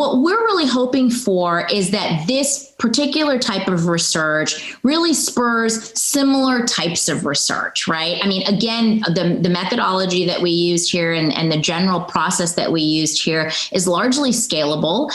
what we're really hoping for is that this particular type of research really spurs similar types of research, right? I mean, again, the methodology that we used here and the general process that we used here is largely scalable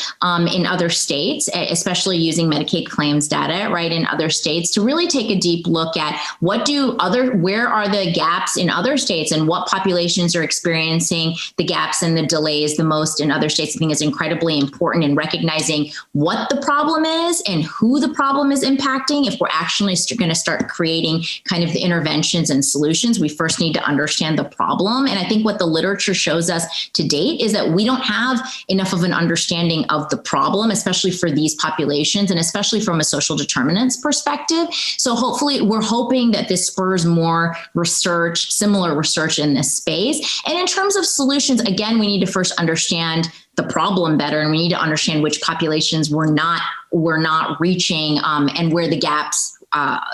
in other states, especially using Medicaid claims data, right, in other states, to really take a deep look at where are the gaps in other states and what populations are experiencing the gaps and the delays the most in other states. I think is incredibly important in recognizing what the problem is and who the problem is impacting. If we're actually going to start creating kind of the interventions and solutions, we first need to understand the problem. And I think what the literature shows us to date is that we don't have enough of an understanding of the problem, especially for these populations and especially from a social determinants perspective. So hopefully we're hoping that this spurs more research, similar research in this space. And in terms of solutions, again, we need to first understand the problem better, and we need to understand which populations we're not reaching, and where the gaps,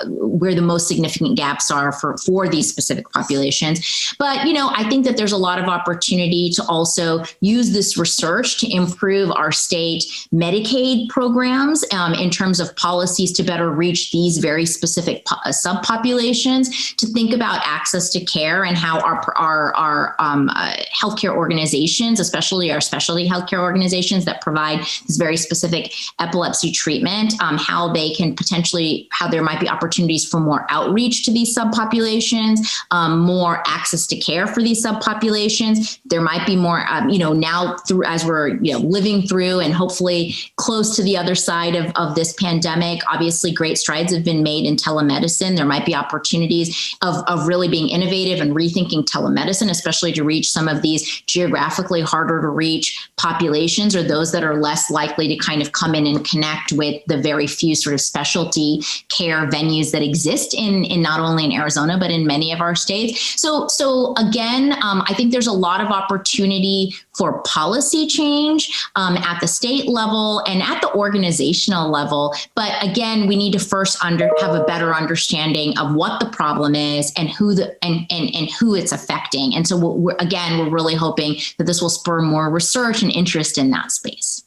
where the most significant gaps are for these specific populations. But, I think that there's a lot of opportunity to also use this research to improve our state Medicaid programs in terms of policies to better reach these very specific subpopulations, to think about access to care and how our healthcare organizations, especially our specialty healthcare organizations that provide this very specific epilepsy treatment, how there might be opportunities for more outreach to these subpopulations, more access to care for these subpopulations. There might be more, now as we're living through and hopefully close to the other side of this pandemic. Obviously, great strides have been made in telemedicine. There might be opportunities of really being innovative and rethinking telemedicine, especially to reach some of these geographically harder to reach populations, or those that are less likely to kind of come in and connect with the very few sort of specialty care venues that exist in not only in Arizona, but in many of our states. So again, I think there's a lot of opportunity for policy change at the state level and at the organizational level. But again, we need to first have a better understanding of what the problem is and who it's affecting. And so we're really hoping that this will spur more research and interest in that space.